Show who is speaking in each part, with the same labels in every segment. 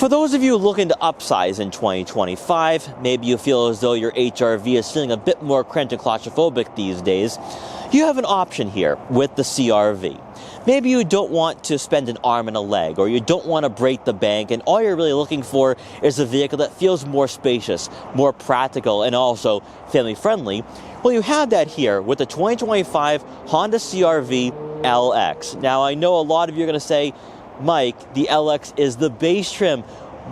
Speaker 1: For those of you looking to upsize in 2025, maybe you feel as though your HRV is feeling a bit more cramped and claustrophobic these days, you have an option here with the CRV. Maybe you don't want to spend an arm and a leg, or you don't want to break the bank, and all you're really looking for is a vehicle that feels more spacious, more practical, and also family friendly. Well, you have that here with the 2025 Honda CRV LX. Now, I know a lot of you are going to say, Mike, the LX is the base trim.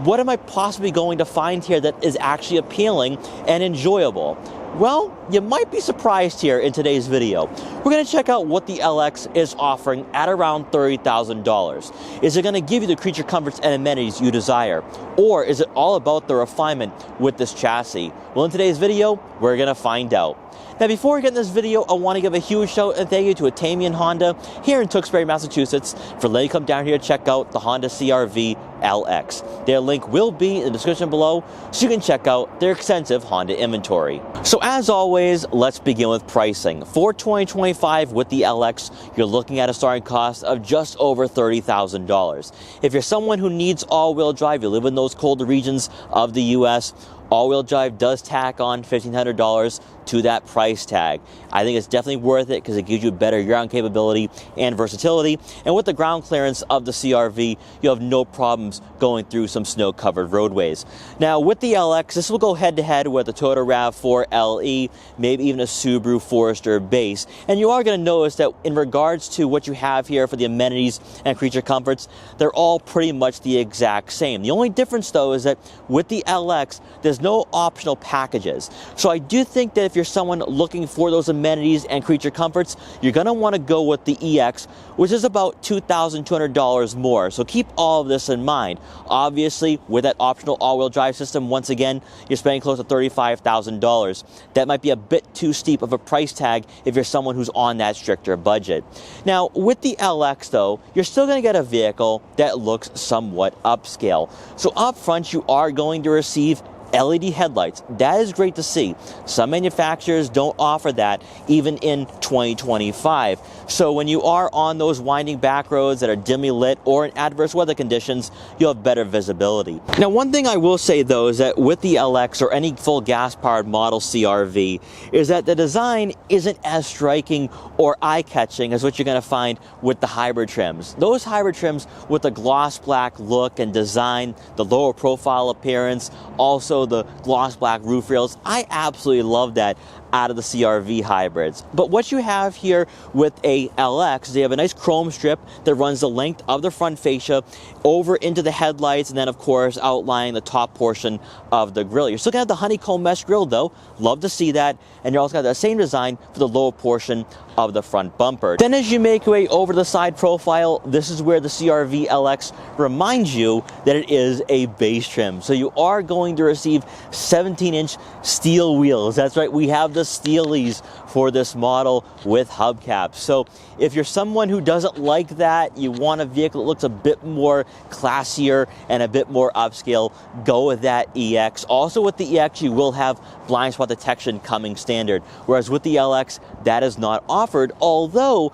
Speaker 1: What am I possibly going to find here that is actually appealing and enjoyable? Well, you might be surprised here in today's video. We're going to check out what the LX is offering at around $30,000. Is it going to give you the creature comforts and amenities you desire? Or is it all about the refinement with this chassis? Well, in today's video, we're going to find out. Now, before we get in this video, I want to give a huge shout and thank you to Atamian Honda here in Tewksbury, Massachusetts for letting you come down here to check out the Honda CRV LX. Their link will be in the description below so you can check out their extensive Honda inventory. So as always, let's begin with pricing. For 2025 with the LX, you're looking at a starting cost of just over $30,000. If you're someone who needs all-wheel drive, you live in those colder regions of the US, all-wheel drive does tack on $1,500 to that price tag. I think it's definitely worth it because it gives you better ground capability and versatility. And with the ground clearance of the CRV, you have no problems going through some snow-covered roadways. Now, with the LX, this will go head-to-head with the Toyota RAV4 LE, maybe even a Subaru Forester base. And you are going to notice that in regards to what you have here for the amenities and creature comforts, they're all pretty much the exact same. The only difference, though, is that with the LX, there's no optional packages. So I do think that if you're someone looking for those amenities and creature comforts, you're going to want to go with the EX, which is about $2,200 more. So keep all of this in mind. Obviously, with that optional all-wheel drive system, once again, you're spending close to $35,000. That might be a bit too steep of a price tag if you're someone who's on that stricter budget. Now, with the LX, though, you're still going to get a vehicle that looks somewhat upscale. So up front, you are going to receive LED headlights. That is great to see. Some manufacturers don't offer that even in 2025. So when you are on those winding back roads that are dimly lit or in adverse weather conditions, you'll have better visibility. Now, one thing I will say though is that with the LX or any full gas-powered model CRV is that the design isn't as striking or eye-catching as what you're going to find with the hybrid trims. Those hybrid trims with the gloss black look and design, the lower profile appearance, also the gloss black roof rails, I absolutely love that out of the CRV hybrids. But what you have here with a LX, they have a nice chrome strip that runs the length of the front fascia over into the headlights, and then of course outlining the top portion of the grille. You're still gonna have the honeycomb mesh grille though, love to see that, and you're also got that same design for the lower portion of the front bumper. Then as you make your way over to the side profile, this is where the CRV LX reminds you that it is a base trim. So you are going to receive 17-inch steel wheels. That's right, we have the steelies for this model with hubcaps. So if you're someone who doesn't like that, you want a vehicle that looks a bit more classier and a bit more upscale, go with that EX. Also with the EX, you will have blind spot detection coming standard, whereas with the LX, that is not offered, although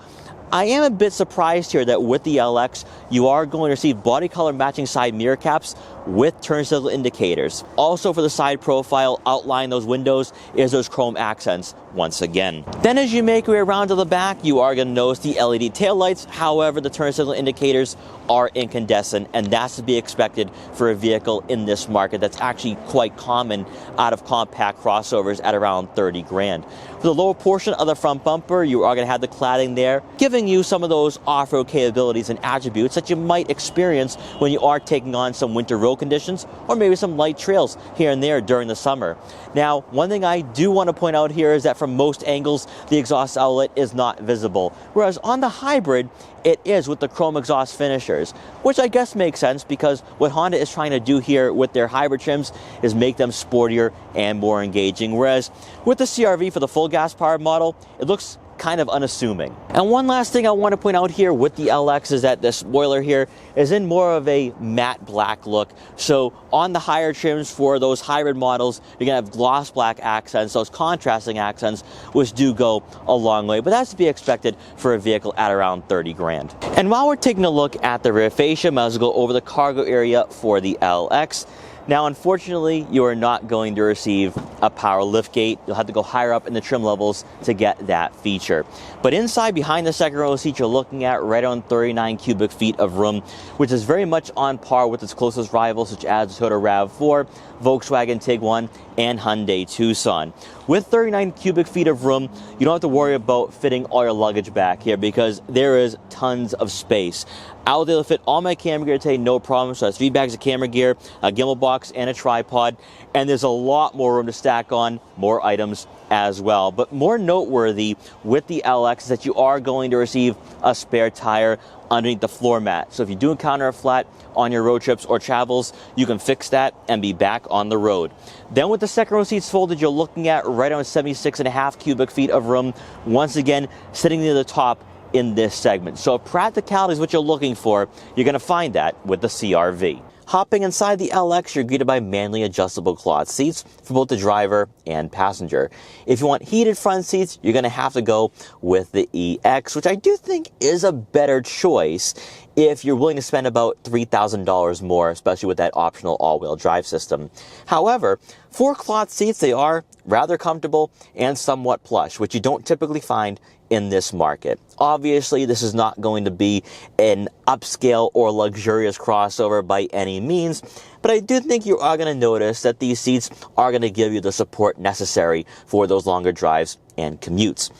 Speaker 1: I am a bit surprised here that with the LX, you are going to receive body color matching side mirror caps with turn signal indicators. Also for the side profile, outlining those windows is those chrome accents once again. Then as you make your way around to the back, you are going to notice the LED taillights. However, the turn signal indicators are incandescent, and that's to be expected for a vehicle in this market that's actually quite common out of compact crossovers at around 30 grand. For the lower portion of the front bumper, you are going to have the cladding there, giving you some of those off-road capabilities and attributes that you might experience when you are taking on some winter road conditions or maybe some light trails here and there during the summer. Now, one thing I do want to point out here is that from most angles, the exhaust outlet is not visible, whereas on the hybrid, it is with the chrome exhaust finishers, which I guess makes sense because what Honda is trying to do here with their hybrid trims is make them sportier and more engaging, whereas with the CRV for the full gas-powered model, it looks kind of unassuming. And one last thing I want to point out here with the LX is that the spoiler here is in more of a matte black look. So on the higher trims for those hybrid models, you're going to have gloss black accents, those contrasting accents, which do go a long way. But that's to be expected for a vehicle at around 30 grand. And while we're taking a look at the rear fascia, might as well go over the cargo area for the LX. Now, unfortunately, you are not going to receive a power liftgate. You'll have to go higher up in the trim levels to get that feature. But inside, behind the second row seat, you're looking at right on 39 cubic feet of room, which is very much on par with its closest rivals, such as Toyota RAV4, Volkswagen Tiguan, and Hyundai Tucson. With 39 cubic feet of room, you don't have to worry about fitting all your luggage back here because there is tons of space. I was able to fit all my camera gear today, no problem. So that's 3 bags of camera gear, a gimbal box, and a tripod. And there's a lot more room to stack on more items as well. But more noteworthy with the LX is that you are going to receive a spare tire underneath the floor mat. So if you do encounter a flat on your road trips or travels, you can fix that and be back on the road. Then with the second row seats folded, you're looking at right on 76.5 cubic feet of room, once again sitting near the top in this segment. So if practicality is what you're looking for, you're going to find that with the CR-V. Hopping inside the LX, you're greeted by manually adjustable cloth seats for both the driver and passenger. If you want heated front seats, you're going to have to go with the EX, which I do think is a better choice if you're willing to spend about $3,000 more, especially with that optional all-wheel drive system. However, for cloth seats, they are rather comfortable and somewhat plush, which you don't typically find in this market. Obviously, this is not going to be an upscale or luxurious crossover by any means, but I do think you are going to notice that these seats are going to give you the support necessary for those longer drives and commutes.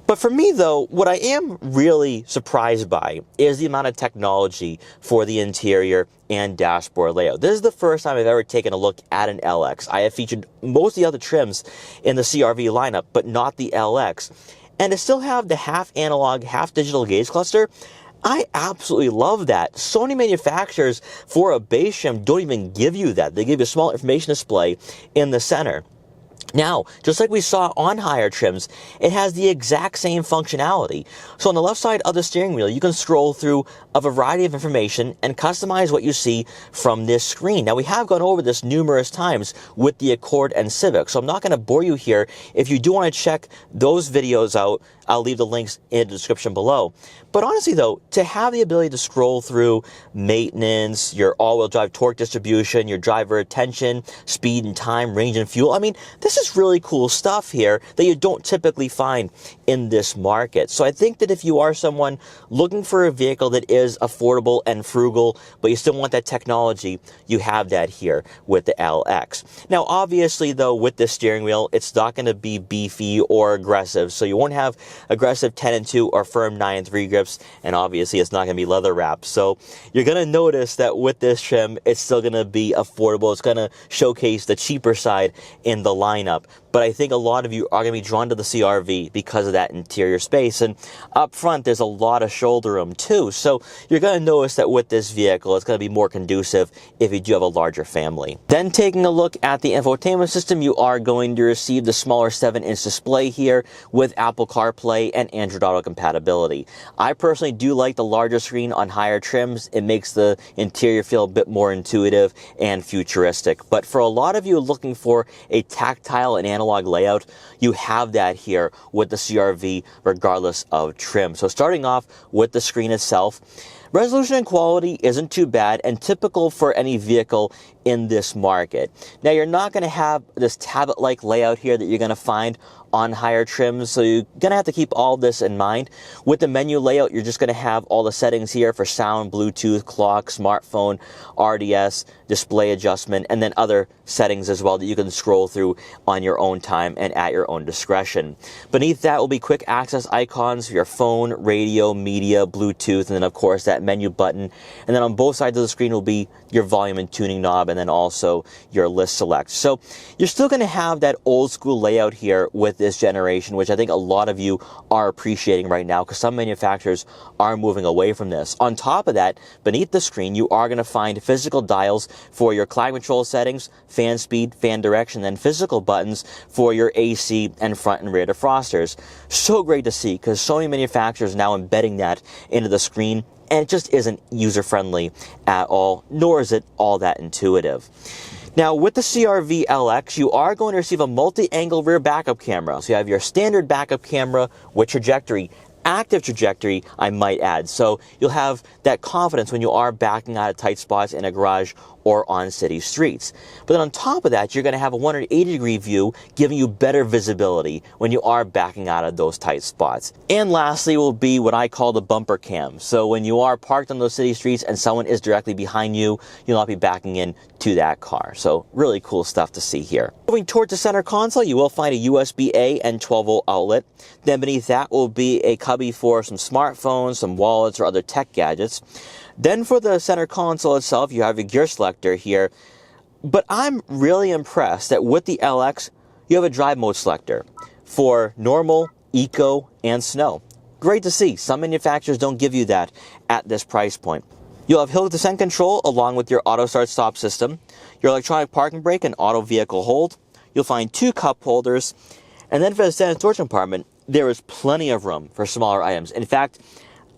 Speaker 1: But for me, though, what I am really surprised by is the amount of technology for the interior and dashboard layout. This is the first time I've ever taken a look at an LX. I have featured most of the other trims in the CR-V lineup, but not the LX. And to still have the half analog, half digital gauge cluster, I absolutely love that. So many manufacturers for a base trim don't even give you that. They give you a small information display in the center. Now, just like we saw on higher trims, it has the exact same functionality. So on the left side of the steering wheel, you can scroll through a variety of information and customize what you see from this screen. Now, we have gone over this numerous times with the Accord and Civic, so I'm not going to bore you here. If you do want to check those videos out, I'll leave the links in the description below. But honestly, though, to have the ability to scroll through maintenance, your all-wheel drive torque distribution, your driver attention, speed and time, range and fuel, I mean, this is really cool stuff here that you don't typically find in this market. So I think that if you are someone looking for a vehicle that is affordable and frugal, but you still want that technology, you have that here with the LX. Now, obviously, though, with this steering wheel, it's not going to be beefy or aggressive, so you won't have aggressive 10 and 2 or firm 9 and 3 grips, and obviously it's not going to be leather wrapped. So you're going to notice that with this trim, it's still going to be affordable. It's going to showcase the cheaper side in the lineup. But I think a lot of you are going to be drawn to the CR-V because of that interior space. And up front, there's a lot of shoulder room too. So you're going to notice that with this vehicle, it's going to be more conducive if you do have a larger family. Then taking a look at the infotainment system, you are going to receive the smaller 7-inch display here with Apple CarPlay and Android Auto compatibility. I personally do like the larger screen on higher trims. It makes the interior feel a bit more intuitive and futuristic. But for a lot of you looking for a tactile and analog layout, you have that here with the CR-V regardless of trim. So starting off with the screen itself, resolution and quality isn't too bad and typical for any vehicle in this market. Now, you're not going to have this tablet-like layout here that you're going to find on higher trims, so you're going to have to keep all this in mind. With the menu layout, you're just going to have all the settings here for sound, Bluetooth, clock, smartphone, RDS, display adjustment, and then other settings as well that you can scroll through on your own time and at your own discretion. Beneath that will be quick access icons for your phone, radio, media, Bluetooth, and then of course that menu button. And then on both sides of the screen will be your volume and tuning knob, and then also your list select. So you're still going to have that old school layout here with this generation, which I think a lot of you are appreciating right now because some manufacturers are moving away from this. On top of that, beneath the screen, you are going to find physical dials for your climate control settings, fan speed, fan direction, and physical buttons for your AC and front and rear defrosters. So great to see because so many manufacturers are now embedding that into the screen, and it just isn't user-friendly at all, nor is it all that intuitive. Now, with the CR-V LX, you are going to receive a multi-angle rear backup camera. So you have your standard backup camera with trajectory, active trajectory, I might add. So you'll have that confidence when you are backing out of tight spots in a garage or on city streets. But then on top of that, you're going to have a 180-degree view, giving you better visibility when you are backing out of those tight spots. And lastly will be what I call the bumper cam. So when you are parked on those city streets and someone is directly behind you, you'll not be backing in to that car. So really cool stuff to see here. Moving towards the center console, you will find a USB-A and 12-volt outlet. Then beneath that will be a cubby for some smartphones, some wallets, or other tech gadgets. Then for the center console itself, you have your gear selector here. But I'm really impressed that with the LX, you have a drive mode selector for normal, eco, and snow. Great to see. Some manufacturers don't give you that at this price point. You'll have hill descent control along with your auto start stop system, your electronic parking brake and auto vehicle hold. You'll find 2 cup holders. And then for the standard storage compartment, there is plenty of room for smaller items. In fact,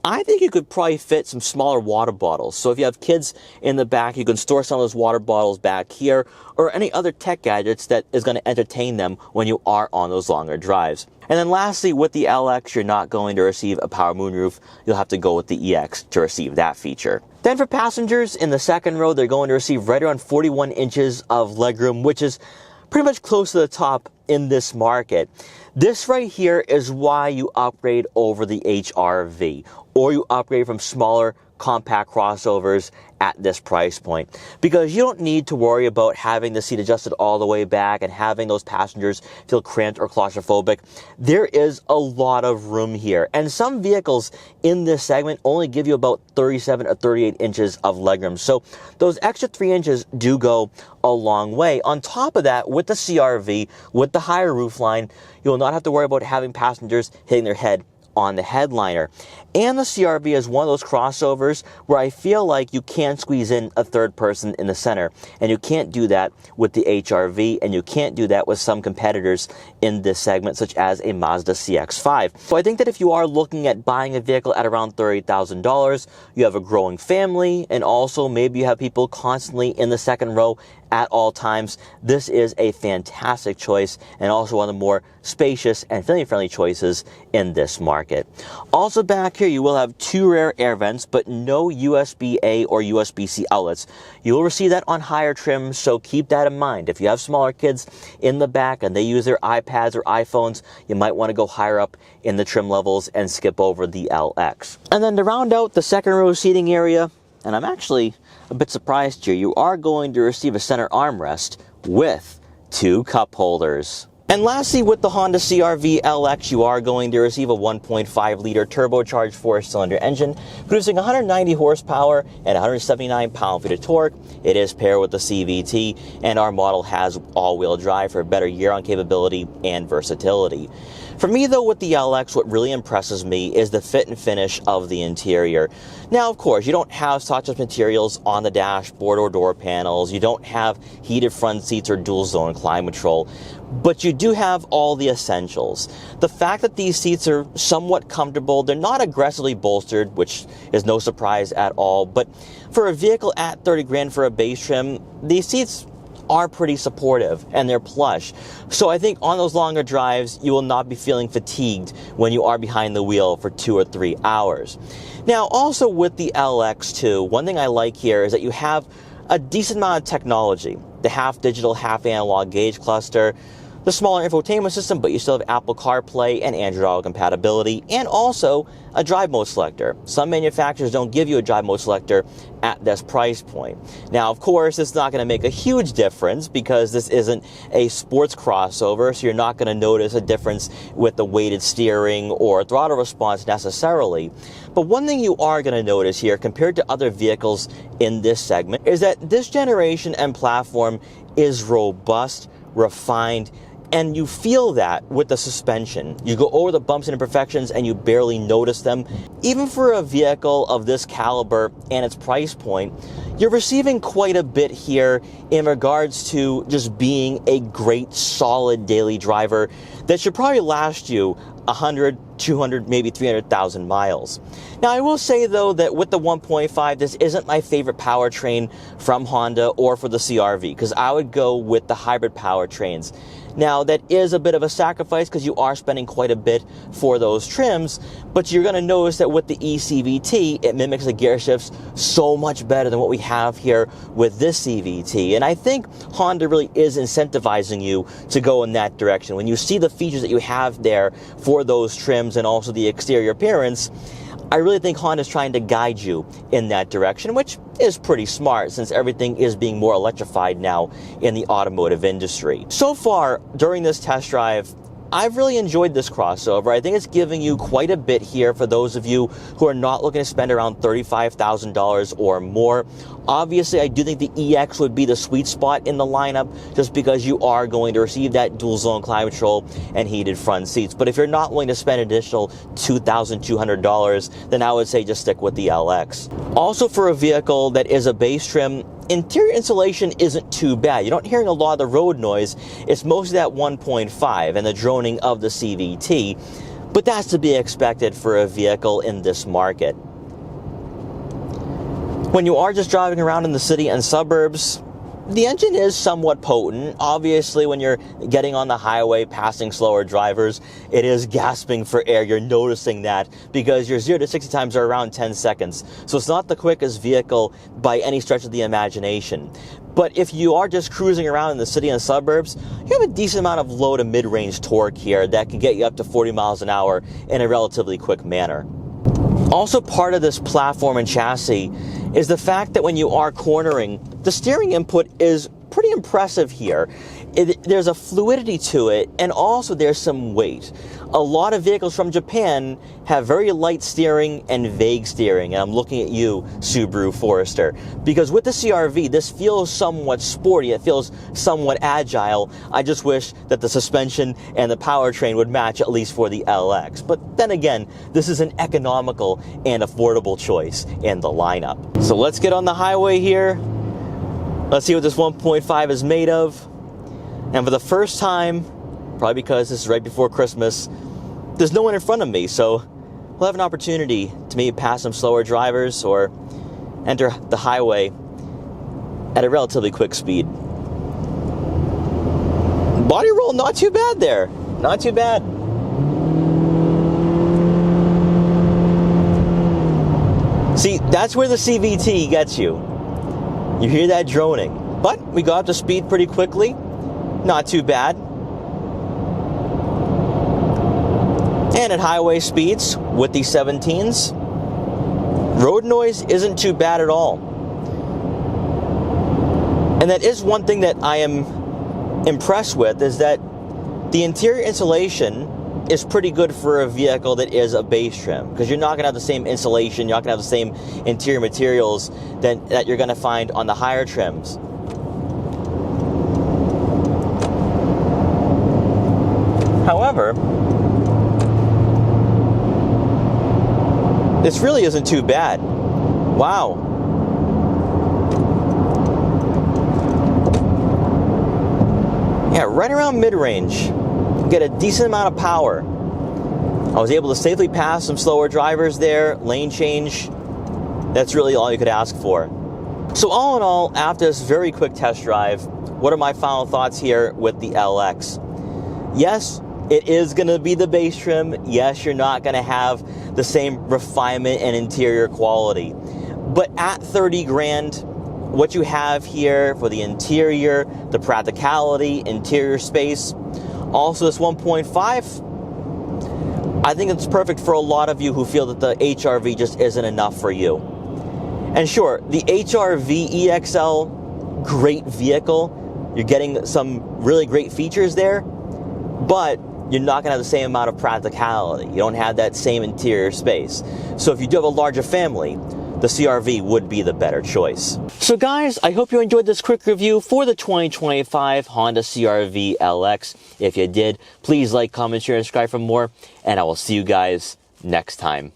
Speaker 1: I think you could probably fit some smaller water bottles. So if you have kids in the back, you can store some of those water bottles back here, or any other tech gadgets that is going to entertain them when you are on those longer drives. And then lastly, with the LX, you're not going to receive a power moonroof. You'll have to go with the EX to receive that feature. Then for passengers, in the second row, they're going to receive right around 41 inches of legroom, which is pretty much close to the top in this market. This right here is why you upgrade over the HR-V, or you upgrade from smaller compact crossovers at this price point, because you don't need to worry about having the seat adjusted all the way back and having those passengers feel cramped or claustrophobic. There is a lot of room here, and some vehicles in this segment only give you about 37 or 38 inches of legroom, so those extra 3 inches do go a long way. On top of that, with the CR-V, with the higher roofline, you will not have to worry about having passengers hitting their head on the headliner. And the CR-V is one of those crossovers where I feel like you can squeeze in a third person in the center, and you can't do that with the HR-V, and you can't do that with some competitors in this segment, such as a Mazda CX-5. So I think that if you are looking at buying a vehicle at around $30,000, you have a growing family, and also maybe you have people constantly in the second row at all times, this is a fantastic choice, and also one of the more spacious and family-friendly choices in this market. Also back here, you will have 2 rear air vents, but no USB-A or USB-C outlets. You will receive that on higher trims, so keep that in mind. If you have smaller kids in the back and they use their iPads or iPhones, you might want to go higher up in the trim levels and skip over the LX. And then to round out the second row seating area, and I'm actually a bit surprised here, you are going to receive a center armrest with 2 cup holders. And lastly, with the Honda CR-V LX, you are going to receive a 1.5-liter turbocharged 4-cylinder engine, producing 190 horsepower and 179 pound-feet of torque. It is paired with the CVT, and our model has all-wheel drive for better year-round capability and versatility. For me, though, with the LX, what really impresses me is the fit and finish of the interior. Now, of course, you don't have such materials on the dashboard or door panels. You don't have heated front seats or dual-zone climate control, but you do have all the essentials. The fact that these seats are somewhat comfortable, they're not aggressively bolstered, which is no surprise at all, but for a vehicle at $30,000 for a base trim, these seats are pretty supportive and they're plush. So I think on those longer drives, you will not be feeling fatigued when you are behind the wheel for 2 or 3 hours. Now, also with the LX too, one thing I like here is that you have a decent amount of technology. The half digital, half analog gauge cluster, the smaller infotainment system, but you still have Apple CarPlay and Android Auto compatibility, and also a drive mode selector. Some manufacturers don't give you a drive mode selector at this price point. Now, of course, it's not going to make a huge difference because this isn't a sports crossover, so you're not going to notice a difference with the weighted steering or throttle response necessarily. But one thing you are going to notice here, compared to other vehicles in this segment, is that this generation and platform is robust, refined, And you feel that with the suspension. You go over the bumps and imperfections and you barely notice them. Even for a vehicle of this caliber and its price point, you're receiving quite a bit here in regards to just being a great, solid daily driver that should probably last you 100, 200, maybe 300,000 miles. Now, I will say, though, that with the 1.5, this isn't my favorite powertrain from Honda or for the CR-V, because I would go with the hybrid powertrains. Now, that is a bit of a sacrifice because you are spending quite a bit for those trims, but you're going to notice that with the eCVT, it mimics the gear shifts so much better than what we have here with this CVT. And I think Honda really is incentivizing you to go in that direction. When you see the features that you have there for those trims and also the exterior appearance, I really think Honda's trying to guide you in that direction, which is pretty smart since everything is being more electrified now in the automotive industry. So far, during this test drive, I've really enjoyed this crossover. I think it's giving you quite a bit here for those of you who are not looking to spend around $35,000 or more. Obviously, I do think the EX would be the sweet spot in the lineup just because you are going to receive that dual zone climate control and heated front seats. But if you're not willing to spend an additional $2,200, then I would say just stick with the LX. Also, for a vehicle that is a base trim, interior insulation isn't too bad. You're not hearing a lot of the road noise. It's mostly that 1.5 and the droning of the CVT, but that's to be expected for a vehicle in this market. When you are just driving around in the city and suburbs, the engine is somewhat potent. Obviously, when you're getting on the highway, passing slower drivers, it is gasping for air. You're noticing that because your 0 to 60 times are around 10 seconds. So it's not the quickest vehicle by any stretch of the imagination. But if you are just cruising around in the city and suburbs, you have a decent amount of low to mid-range torque here that can get you up to 40 miles an hour in a relatively quick manner. Also, part of this platform and chassis is the fact that when you are cornering, the steering input is pretty impressive here. There's a fluidity to it, and also there's some weight. A lot of vehicles from Japan have very light steering and vague steering, and I'm looking at you, Subaru Forester, because with the CR-V, this feels somewhat sporty, it feels somewhat agile. I just wish that the suspension and the powertrain would match, at least for the LX. But then again, this is an economical and affordable choice in the lineup. So let's get on the highway here. Let's see what this 1.5 is made of. And for the first time, probably because this is right before Christmas, there's no one in front of me, so we'll have an opportunity to maybe pass some slower drivers or enter the highway at a relatively quick speed. Body roll, not too bad there. Not too bad. See, that's where the CVT gets you. You hear that droning. But we got up to speed pretty quickly. Not too bad. And at highway speeds with these 17s, road noise isn't too bad at all. And that is one thing that I am impressed with, is that the interior insulation is pretty good for a vehicle that is a base trim, because you're not going to have the same insulation, you're not going to have the same interior materials that you're going to find on the higher trims. However, this really isn't too bad. Wow. Yeah, right around mid-range. Get a decent amount of power. I was able to safely pass some slower drivers there, lane change. That's really all you could ask for. So all in all, after this very quick test drive, what are my final thoughts here with the LX? Yes, it is going to be the base trim. Yes, you're not going to have the same refinement and interior quality. But at 30 grand, what you have here for the interior, the practicality, interior space, also this 1.5, I think it's perfect for a lot of you who feel that the HR-V just isn't enough for you. And sure, the HR-V EXL, great vehicle. You're getting some really great features there, but you're not going to have the same amount of practicality. You don't have that same interior space. So if you do have a larger family, the CR-V would be the better choice. So guys, I hope you enjoyed this quick review for the 2025 Honda CR-V LX. If you did, please like, comment, share, and subscribe for more, and I will see you guys next time.